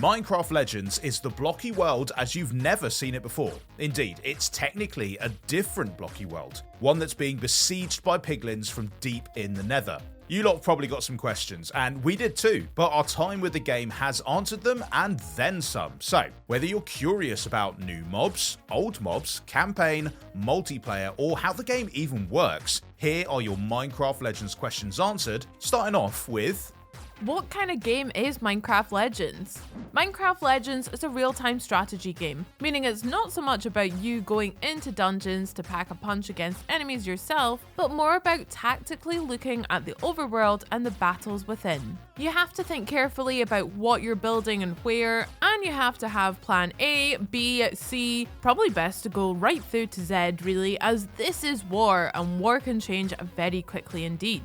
Minecraft Legends is the blocky world as you've never seen it before. Indeed, it's technically a different blocky world, one that's being besieged by piglins from deep in the nether. You lot probably got some questions, and we did too, but our time with the game has answered them and then some. So, whether you're curious about new mobs, old mobs, campaign, multiplayer, or how the game even works, here are your Minecraft Legends questions answered, starting off with: what kind of game is Minecraft Legends? Minecraft Legends is a real-time strategy game, meaning it's not so much about you going into dungeons to pack a punch against enemies yourself, but more about tactically looking at the overworld and the battles within. You have to think carefully about what you're building and where, and you have to have plan A, B, C, probably best to go right through to Z really, as this is war and war can change very quickly indeed.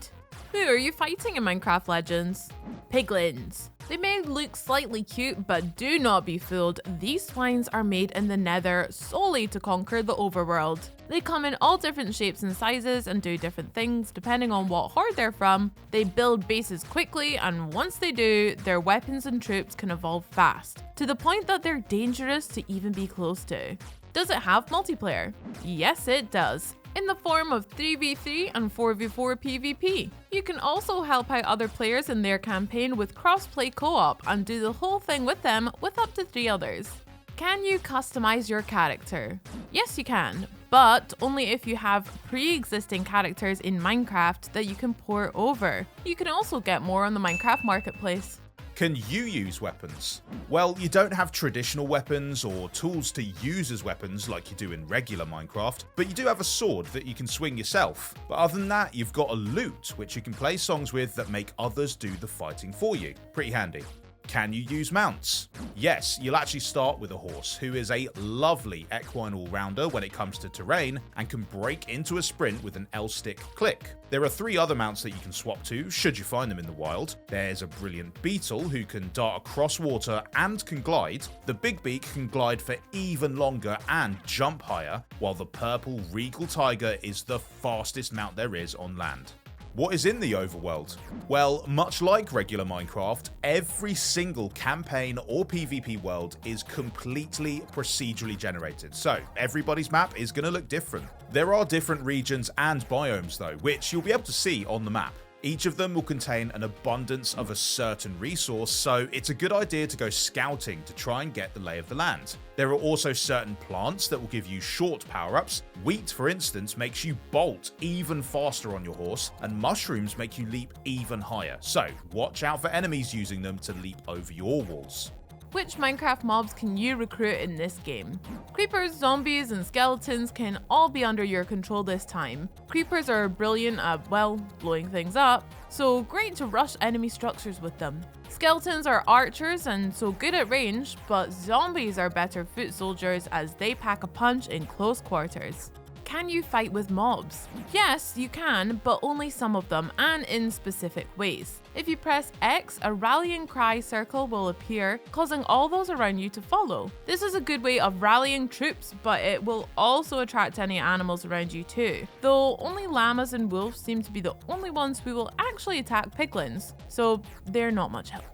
Who are you fighting in Minecraft Legends? Piglins. They may look slightly cute, but do not be fooled. These swines are made in the nether solely to conquer the overworld. They come in all different shapes and sizes and do different things depending on what horde they're from. They build bases quickly, and once they do, their weapons and troops can evolve fast, to the point that they're dangerous to even be close to. Does it have multiplayer? Yes, it does, in the form of 3v3 and 4v4 PvP. You can also help out other players in their campaign with cross-play co-op and do the whole thing with them with up to 3 others. Can you customize your character? Yes, you can, but only if you have pre-existing characters in Minecraft that you can port over. You can also get more on the Minecraft Marketplace. Can you use weapons? Well, you don't have traditional weapons or tools to use as weapons like you do in regular Minecraft, but you do have a sword that you can swing yourself. But other than that, you've got a lute which you can play songs with that make others do the fighting for you. Pretty handy. Can you use mounts? Yes, you'll actually start with a horse, who is a lovely equine all-rounder when it comes to terrain and can break into a sprint with an L-stick click. There are 3 other mounts that you can swap to, should you find them in the wild. There's a brilliant beetle who can dart across water and can glide. The big beak can glide for even longer and jump higher, while the purple regal tiger is the fastest mount there is on land. What is in the overworld? Well, much like regular Minecraft, every single campaign or PvP world is completely procedurally generated, so everybody's map is going to look different. There are different regions and biomes though, which you'll be able to see on the map. Each of them will contain an abundance of a certain resource, so it's a good idea to go scouting to try and get the lay of the land. There are also certain plants that will give you short power-ups. Wheat, for instance, makes you bolt even faster on your horse, and mushrooms make you leap even higher, so watch out for enemies using them to leap over your walls. Which Minecraft mobs can you recruit in this game? Creepers, zombies, and skeletons can all be under your control this time. Creepers are brilliant at, well, blowing things up, so great to rush enemy structures with them. Skeletons are archers and so good at range, but zombies are better foot soldiers as they pack a punch in close quarters. Can you fight with mobs? Yes, you can, but only some of them and in specific ways. If you press X, a rallying cry circle will appear, causing all those around you to follow. This is a good way of rallying troops, but it will also attract any animals around you too. Though only llamas and wolves seem to be the only ones who will actually attack piglins, so they're not much help.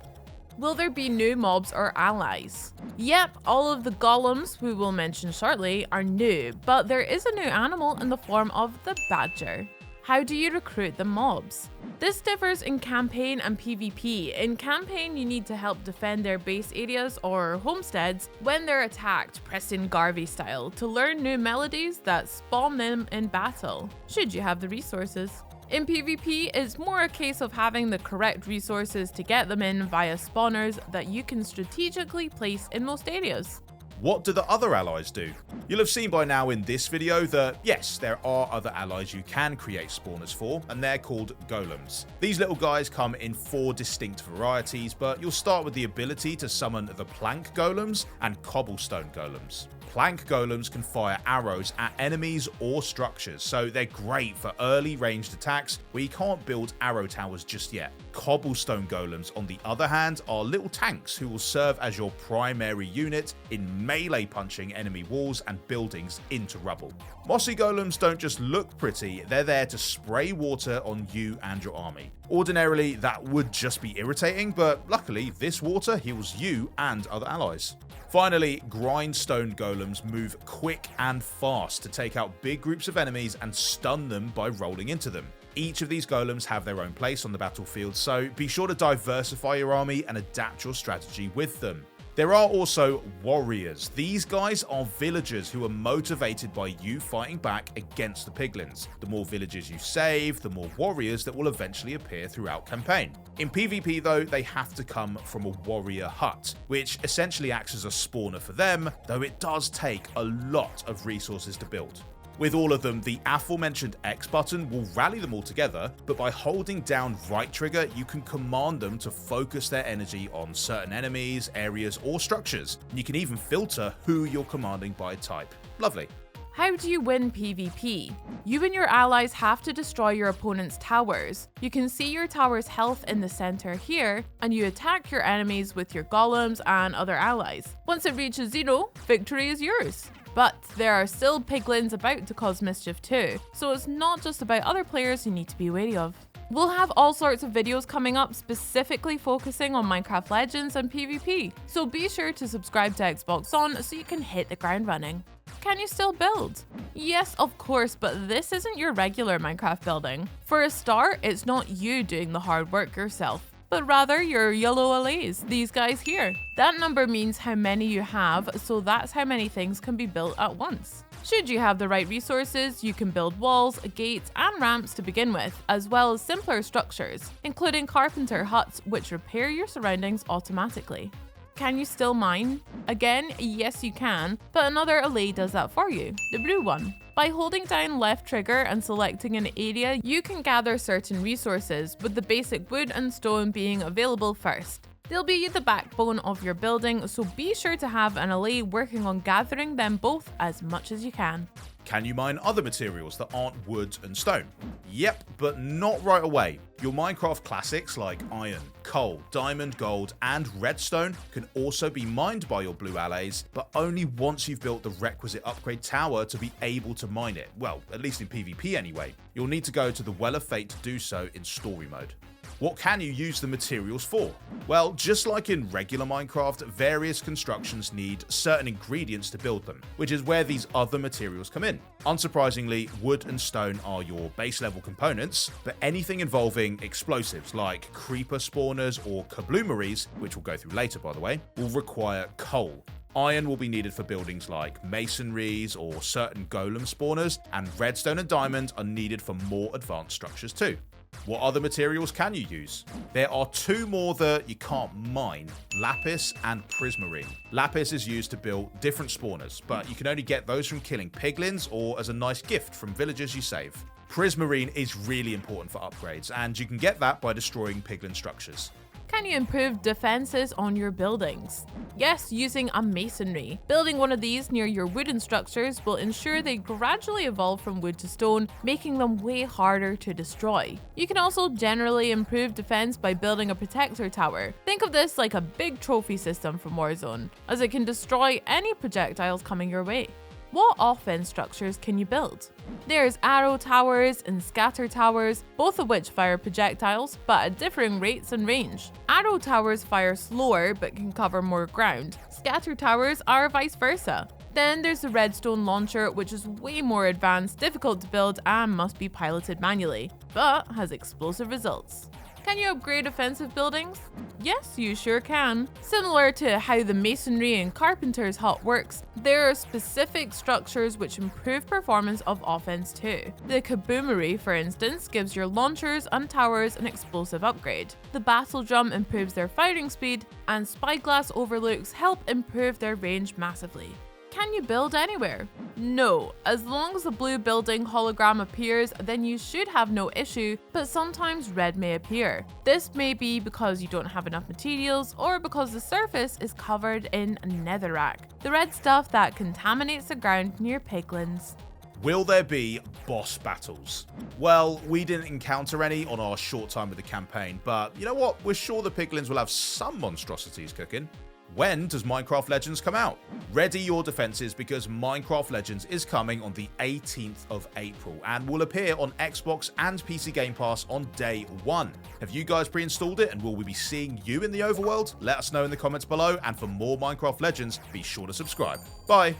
Will there be new mobs or allies? Yep, all of the golems, who we'll mention shortly, are new, but there is a new animal in the form of the badger. How do you recruit the mobs? This differs in campaign and PvP. In campaign, you need to help defend their base areas or homesteads when they're attacked, Preston Garvey style, to learn new melodies that spawn them in battle, should you have the resources. In PvP, it's more a case of having the correct resources to get them in via spawners that you can strategically place in most areas. What do the other allies do? You'll have seen by now in this video that yes, there are other allies you can create spawners for, and they're called golems. These little guys come in 4 distinct varieties, but you'll start with the ability to summon the plank golems and cobblestone golems. Plank golems can fire arrows at enemies or structures, so they're great for early ranged attacks where you can't build arrow towers just yet. Cobblestone golems, on the other hand, are little tanks who will serve as your primary unit in melee punching enemy walls and buildings into rubble. Mossy golems don't just look pretty, they're there to spray water on you and your army. Ordinarily, that would just be irritating, but luckily, this water heals you and other allies. Finally, grindstone golems move quick and fast to take out big groups of enemies and stun them by rolling into them. Each of these golems have their own place on the battlefield, so be sure to diversify your army and adapt your strategy with them. There are also warriors. These guys are villagers who are motivated by you fighting back against the piglins. The more villages you save, the more warriors that will eventually appear throughout campaign. In PvP though, they have to come from a warrior hut, which essentially acts as a spawner for them, though it does take a lot of resources to build. With all of them, the aforementioned X button will rally them all together, but by holding down right trigger, you can command them to focus their energy on certain enemies, areas, or structures. You can even filter who you're commanding by type. Lovely. How do you win PvP? You and your allies have to destroy your opponent's towers. You can see your tower's health in the center here, and you attack your enemies with your golems and other allies. Once it reaches 0, victory is yours. But there are still piglins about to cause mischief too, so it's not just about other players you need to be wary of. We'll have all sorts of videos coming up specifically focusing on Minecraft Legends and PvP, so be sure to subscribe to Xbox On so you can hit the ground running. Can you still build? Yes, of course, but this isn't your regular Minecraft building. For a start, it's not you doing the hard work yourself, but rather your yellow allays, these guys here. That number means how many you have, so that's how many things can be built at once. Should you have the right resources, you can build walls, gates, and ramps to begin with, as well as simpler structures, including carpenter huts which repair your surroundings automatically. Can you still mine? Again, yes you can, but another allay does that for you, the blue one. By holding down left trigger and selecting an area, you can gather certain resources, with the basic wood and stone being available first. They'll be the backbone of your building, so be sure to have an allay working on gathering them both as much as you can. Can you mine other materials that aren't wood and stone? Yep, but not right away. Your Minecraft classics like iron, coal, diamond, gold, and redstone can also be mined by your blue allies, but only once you've built the requisite upgrade tower to be able to mine it. Well, at least in PvP anyway. You'll need to go to the Well of Fate to do so in story mode. What can you use the materials for? Well, just like in regular Minecraft, various constructions need certain ingredients to build them, which is where these other materials come in. Unsurprisingly, wood and stone are your base level components, but anything involving explosives like creeper spawners or kabloomeries, which we'll go through later by the way, will require coal. Iron will be needed for buildings like masonries or certain golem spawners, and redstone and diamond are needed for more advanced structures too. What other materials can you use? There are two more that you can't mine, lapis and prismarine. Lapis is used to build different spawners, but you can only get those from killing piglins or as a nice gift from villagers you save. Prismarine is really important for upgrades, and you can get that by destroying piglin structures. Can you improve defenses on your buildings? Yes, using a masonry. Building one of these near your wooden structures will ensure they gradually evolve from wood to stone, making them way harder to destroy. You can also generally improve defense by building a protector tower. Think of this like a big trophy system from Warzone, as it can destroy any projectiles coming your way. What offense structures can you build? There's arrow towers and scatter towers, both of which fire projectiles, but at differing rates and range. Arrow towers fire slower but can cover more ground. Scatter towers are vice versa. Then there's the redstone launcher, which is way more advanced, difficult to build, and must be piloted manually, but has explosive results. Can you upgrade offensive buildings? Yes, you sure can. Similar to how the masonry and carpenter's hut works, there are specific structures which improve performance of offense too. The kaboomery, for instance, gives your launchers and towers an explosive upgrade. The battle drum improves their firing speed, and spyglass overlooks help improve their range massively. Can you build anywhere? No, as long as the blue building hologram appears, then you should have no issue, but sometimes red may appear. This may be because you don't have enough materials or because the surface is covered in netherrack, the red stuff that contaminates the ground near piglins. Will there be boss battles? Well, we didn't encounter any on our short time with the campaign, but you know what? We're sure the piglins will have some monstrosities cooking. When does Minecraft Legends come out? Ready your defenses because Minecraft Legends is coming on the 18th of April and will appear on Xbox and PC Game Pass on day 1. Have you guys pre-installed it and will we be seeing you in the overworld? Let us know in the comments below, and for more Minecraft Legends, be sure to subscribe. Bye!